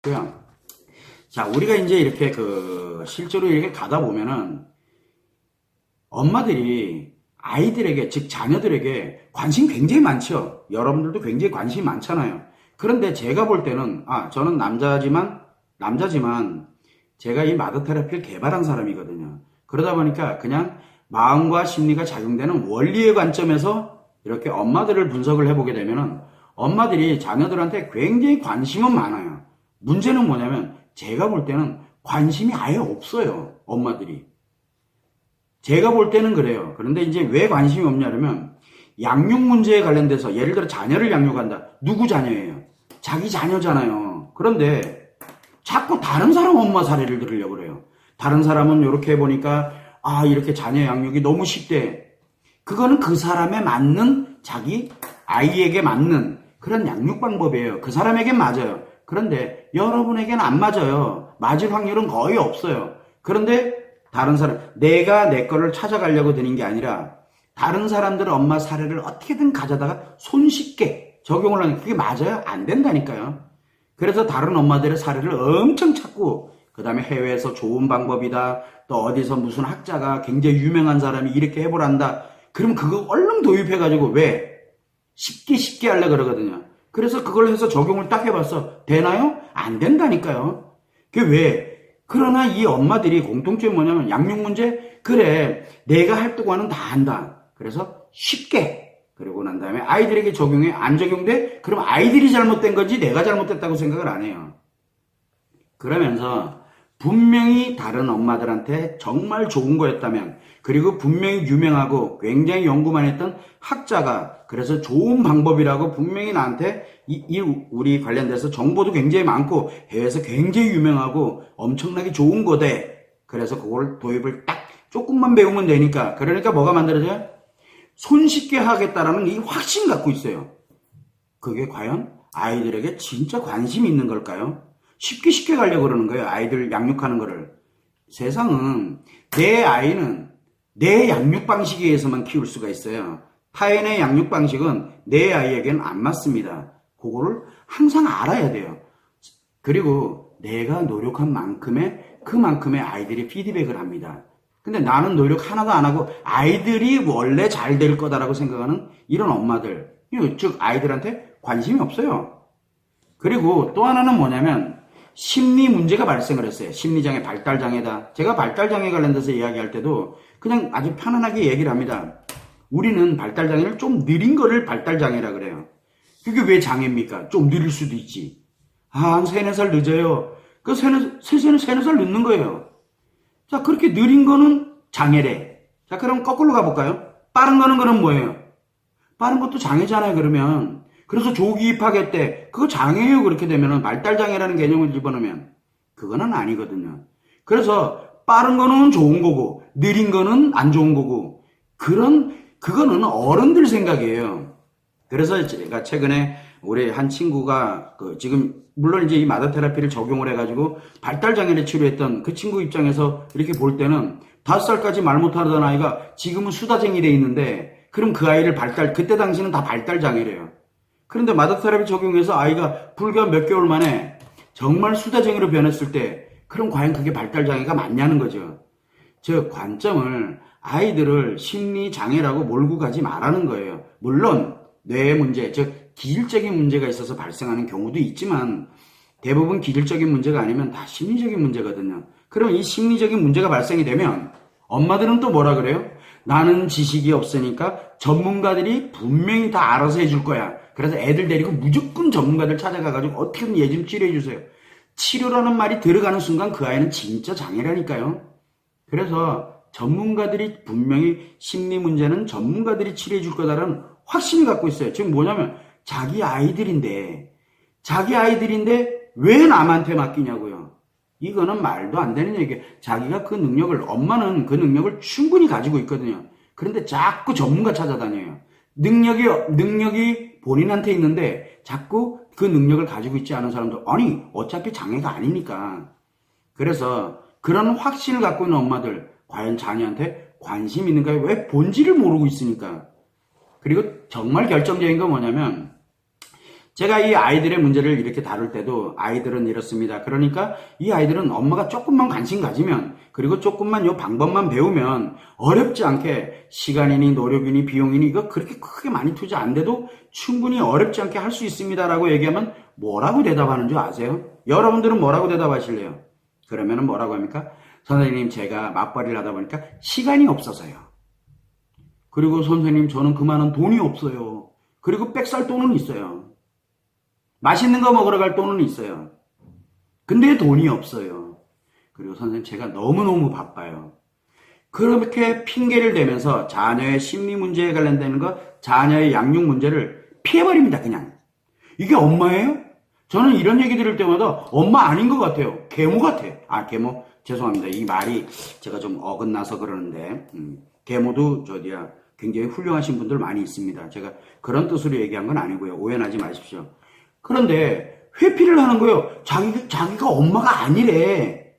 고요. 자, 우리가 이제 이렇게 실제로 이렇게 가다 보면은 엄마들이 아이들에게, 즉 자녀들에게 관심 굉장히 많죠. 여러분들도 굉장히 관심이 많잖아요. 그런데 제가 볼 때는, 저는 남자지만 제가 이 마더 테라피를 개발한 사람이거든요. 그러다 보니까 그냥 마음과 심리가 작용되는 원리의 관점에서 이렇게 엄마들을 분석을 해보게 되면은 엄마들이 자녀들한테 굉장히 관심은 많아요. 문제는 뭐냐면 제가 볼 때는 관심이 아예 없어요. 엄마들이. 제가 볼 때는 그래요. 그런데 이제 왜 관심이 없냐면 양육 문제에 관련돼서 예를 들어 자녀를 양육한다. 누구 자녀예요? 자기 자녀잖아요. 그런데 자꾸 다른 사람 엄마 사례를 들으려고 그래요. 다른 사람은 이렇게 해보니까 이렇게 자녀 양육이 너무 쉽대. 그거는 그 사람에 맞는 자기 아이에게 맞는 그런 양육 방법이에요. 그 사람에겐 맞아요. 그런데 여러분에게는 안 맞아요. 맞을 확률은 거의 없어요. 그런데 다른 사람, 내가 내 거를 찾아가려고 드는 게 아니라 다른 사람들 엄마 사례를 어떻게든 가져다가 손쉽게 적용을 하는 게 그게 맞아요? 안 된다니까요. 그래서 다른 엄마들의 사례를 엄청 찾고 그 다음에 해외에서 좋은 방법이다. 또 어디서 무슨 학자가 굉장히 유명한 사람이 이렇게 해보란다. 그럼 그거 얼른 도입해가지고 왜? 쉽게 하려고 그러거든요. 그래서 그걸 해서 적용을 딱 해봤어. 되나요? 안 된다니까요. 그게 왜? 그러나 이 엄마들이 공통점이 뭐냐면 양육 문제? 그래, 내가 할 동안은 다 한다. 그래서 쉽게. 그러고 난 다음에 아이들에게 적용해? 안 적용돼? 그럼 아이들이 잘못된 건지 내가 잘못됐다고 생각을 안 해요. 그러면서 분명히 다른 엄마들한테 정말 좋은 거였다면, 그리고 분명히 유명하고 굉장히 연구만 했던 학자가 그래서 좋은 방법이라고 분명히 나한테 우리 관련돼서 정보도 굉장히 많고 해외에서 굉장히 유명하고 엄청나게 좋은 거대. 그래서 그걸 도입을 딱 조금만 배우면 되니까. 그러니까 뭐가 만들어져요? 손쉽게 하겠다라는 이 확신 갖고 있어요. 그게 과연 아이들에게 진짜 관심이 있는 걸까요? 쉽게 가려고 그러는 거예요. 아이들 양육하는 거를. 세상은 내 아이는 내 양육 방식에 의해서만 키울 수가 있어요. 타인의 양육 방식은 내 아이에게는 안 맞습니다. 그거를 항상 알아야 돼요. 그리고 내가 노력한 그만큼의 아이들이 피드백을 합니다. 근데 나는 노력 하나도 안 하고 아이들이 원래 잘 될 거다라고 생각하는 이런 엄마들, 즉 아이들한테 관심이 없어요. 그리고 또 하나는 뭐냐면 심리 문제가 발생을 했어요. 심리장애, 발달장애다. 제가 발달장애 관련돼서 이야기할 때도 그냥 아주 편안하게 얘기를 합니다. 우리는 발달장애를 좀 느린 거를 발달장애라 그래요. 그게 왜 장애입니까? 좀 느릴 수도 있지. 한 3-4살 늦어요. 그 3-4살 늦는 거예요. 자, 그렇게 느린 거는 장애래. 자, 그럼 거꾸로 가볼까요? 빠른 거는 뭐예요? 빠른 것도 장애잖아요, 그러면. 그래서 조기 입학할 때 그거 장애예요. 그렇게 되면은 발달장애라는 개념을 집어넣으면 그거는 아니거든요. 그래서 빠른 거는 좋은 거고 느린 거는 안 좋은 거고 그거는 어른들 생각이에요. 그래서 제가 최근에 우리 한 친구가 지금 물론 이제 이 마더 테라피를 적용을 해가지고 발달장애를 치료했던 그 친구 입장에서 이렇게 볼 때는 5살까지 말 못하던 아이가 지금은 수다쟁이 돼 있는데 그럼 그 아이를 그때 당시는 다 발달장애래요. 그런데 마더 테라피 적용해서 아이가 불과 몇 개월 만에 정말 수다쟁이로 변했을 때 그럼 과연 그게 발달장애가 맞냐는 거죠. 즉 관점을 아이들을 심리장애라고 몰고 가지 말라는 거예요. 물론 뇌의 문제, 즉 기질적인 문제가 있어서 발생하는 경우도 있지만 대부분 기질적인 문제가 아니면 다 심리적인 문제거든요. 그럼 이 심리적인 문제가 발생이 되면 엄마들은 또 뭐라 그래요? 나는 지식이 없으니까 전문가들이 분명히 다 알아서 해줄 거야. 그래서 애들 데리고 무조건 전문가들 찾아가가지고 어떻게든 얘 좀 치료해주세요. 치료라는 말이 들어가는 순간 그 아이는 진짜 장애라니까요. 그래서 전문가들이 분명히 심리 문제는 전문가들이 치료해줄 거다라는 확신을 갖고 있어요. 지금 뭐냐면 자기 아이들인데 왜 남한테 맡기냐고요. 이거는 말도 안 되는 얘기예요. 자기가 엄마는 그 능력을 충분히 가지고 있거든요. 그런데 자꾸 전문가 찾아다녀요. 능력이 본인한테 있는데 자꾸 그 능력을 가지고 있지 않은 사람들, 아니 어차피 장애가 아니니까. 그래서 그런 확신을 갖고 있는 엄마들 과연 자녀한테 관심 있는가요? 왜 본질을 모르고 있으니까. 그리고 정말 결정적인 건 뭐냐면 제가 이 아이들의 문제를 이렇게 다룰 때도 아이들은 이렇습니다. 그러니까 이 아이들은 엄마가 조금만 관심 가지면 그리고 조금만 요 방법만 배우면 어렵지 않게 시간이니 노력이니 비용이니 이거 그렇게 크게 많이 투자 안 돼도 충분히 어렵지 않게 할 수 있습니다라고 얘기하면 뭐라고 대답하는 줄 아세요? 여러분들은 뭐라고 대답하실래요? 그러면은 뭐라고 합니까? 선생님 제가 맞벌이를 하다 보니까 시간이 없어서요. 그리고 선생님 저는 그 많은 돈이 없어요. 그리고 빽살 돈은 있어요. 맛있는 거 먹으러 갈 돈은 있어요. 근데 돈이 없어요. 그리고 선생님 제가 너무너무 바빠요. 그렇게 핑계를 대면서 자녀의 심리 문제에 관련되는 거, 자녀의 양육 문제를 피해버립니다, 그냥. 이게 엄마예요? 저는 이런 얘기 들을 때마다 엄마 아닌 것 같아요. 계모 같아. 아, 계모? 죄송합니다. 이 말이 제가 좀 어긋나서 그러는데, 계모도 굉장히 훌륭하신 분들 많이 있습니다. 제가 그런 뜻으로 얘기한 건 아니고요. 오해하지 마십시오. 그런데 회피를 하는 거예요. 자기가 엄마가 아니래.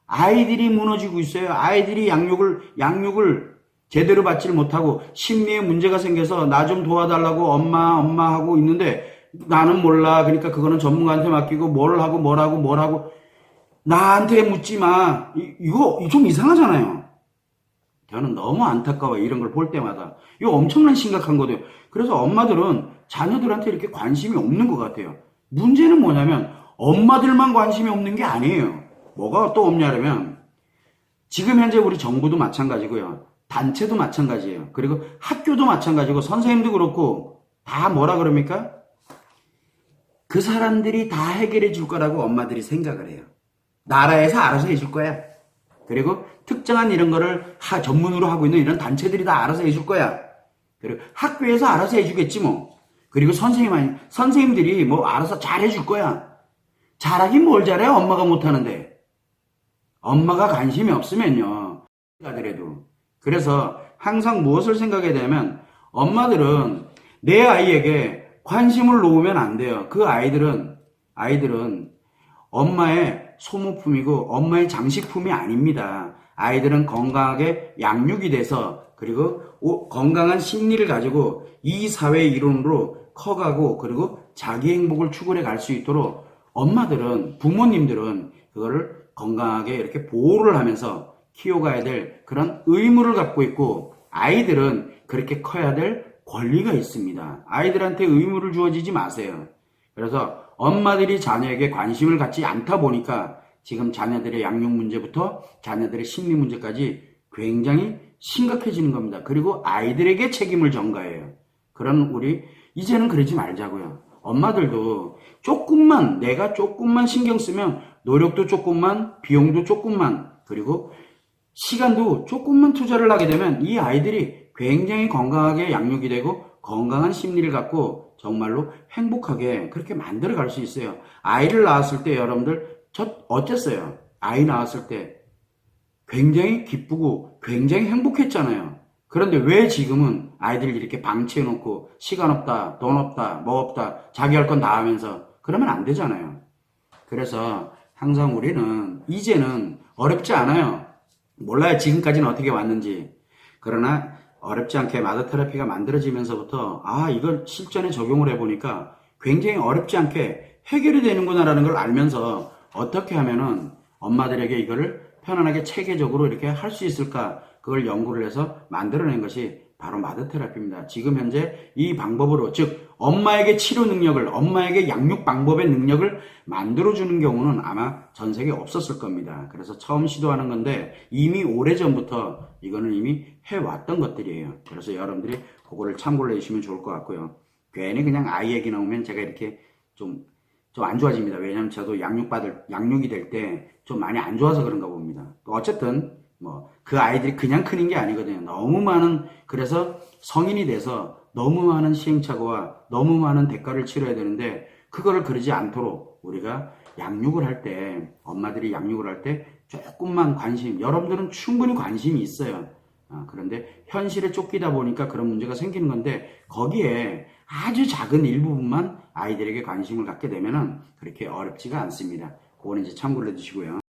아이들이 무너지고 있어요. 아이들이 양육을 제대로 받지를 못하고 심리에 문제가 생겨서 나 좀 도와달라고 엄마 하고 있는데 나는 몰라. 그러니까 그거는 전문가한테 맡기고 뭘 하고 나한테 묻지 마. 이거 좀 이상하잖아요. 저는 너무 안타까워요. 이런 걸 볼 때마다. 이거 엄청난 심각한 거예요. 그래서 엄마들은 자녀들한테 이렇게 관심이 없는 것 같아요. 문제는 뭐냐면 엄마들만 관심이 없는 게 아니에요. 뭐가 또 없냐면 지금 현재 우리 정부도 마찬가지고요. 단체도 마찬가지예요. 그리고 학교도 마찬가지고 선생님도 그렇고 다 뭐라 그럽니까? 그 사람들이 다 해결해 줄 거라고 엄마들이 생각을 해요. 나라에서 알아서 해줄 거야. 그리고 특정한 이런 거를 전문으로 하고 있는 이런 단체들이 다 알아서 해줄 거야. 그리고 학교에서 알아서 해주겠지 뭐. 그리고 선생님들이 뭐 알아서 잘 해줄 거야. 잘하긴 뭘 잘해? 엄마가 못하는데. 엄마가 관심이 없으면요. 가더라도. 그래서 항상 무엇을 생각해야 되냐면 엄마들은 내 아이에게 관심을 놓으면 안 돼요. 그 아이들은 엄마의 소모품이고 엄마의 장식품이 아닙니다. 아이들은 건강하게 양육이 돼서 그리고 건강한 심리를 가지고 이 사회의 일원으로 커가고 그리고 자기 행복을 추구해 갈 수 있도록 부모님들은 그거를 건강하게 이렇게 보호를 하면서 키워가야 될 그런 의무를 갖고 있고 아이들은 그렇게 커야 될 권리가 있습니다. 아이들한테 의무를 주어지지 마세요. 그래서 엄마들이 자녀에게 관심을 갖지 않다 보니까 지금 자녀들의 양육 문제부터 자녀들의 심리 문제까지 굉장히 심각해지는 겁니다. 그리고 아이들에게 책임을 전가해요. 이제는 그러지 말자고요. 엄마들도 내가 조금만 신경 쓰면 노력도 조금만, 비용도 조금만, 그리고 시간도 조금만 투자를 하게 되면 이 아이들이 굉장히 건강하게 양육이 되고 건강한 심리를 갖고 정말로 행복하게 그렇게 만들어 갈 수 있어요. 아이를 낳았을 때 여러분들 어땠어요? 아이 낳았을 때 굉장히 기쁘고 굉장히 행복했잖아요. 그런데 왜 지금은 아이들 이렇게 방치해놓고 시간 없다, 돈 없다, 뭐 없다, 자기 할 건 다 하면서 그러면 안 되잖아요. 그래서 항상 우리는 이제는 어렵지 않아요. 몰라요. 지금까지는 어떻게 왔는지. 그러나 어렵지 않게 마더 테라피가 만들어지면서부터 이걸 실전에 적용을 해보니까 굉장히 어렵지 않게 해결이 되는구나라는 걸 알면서 어떻게 하면은 엄마들에게 이거를 편안하게 체계적으로 이렇게 할 수 있을까 그걸 연구를 해서 만들어낸 것이 바로 마더 테라피입니다. 지금 현재 이 방법으로 즉 엄마에게 치료 능력을 엄마에게 양육 방법의 능력을 만들어주는 경우는 아마 전 세계에 없었을 겁니다. 그래서 처음 시도하는 건데 이미 오래전부터 이거는 이미 해왔던 것들이에요. 그래서 여러분들이 그거를 참고를 해주시면 좋을 것 같고요. 괜히 그냥 아이 얘기 나오면 제가 이렇게 좀 안 좋아집니다. 왜냐하면 저도 양육이 될 때 좀 많이 안 좋아서 그런가 봅니다. 어쨌든 그 아이들이 그냥 크는 게 아니거든요. 그래서 성인이 돼서 너무 많은 시행착오와 너무 많은 대가를 치러야 되는데 그거를 그러지 않도록 우리가 엄마들이 양육을 할 때 조금만 여러분들은 충분히 관심이 있어요. 그런데 현실에 쫓기다 보니까 그런 문제가 생기는 건데 거기에 아주 작은 일부분만 아이들에게 관심을 갖게 되면은 그렇게 어렵지가 않습니다. 그거는 이제 참고를 해주시고요.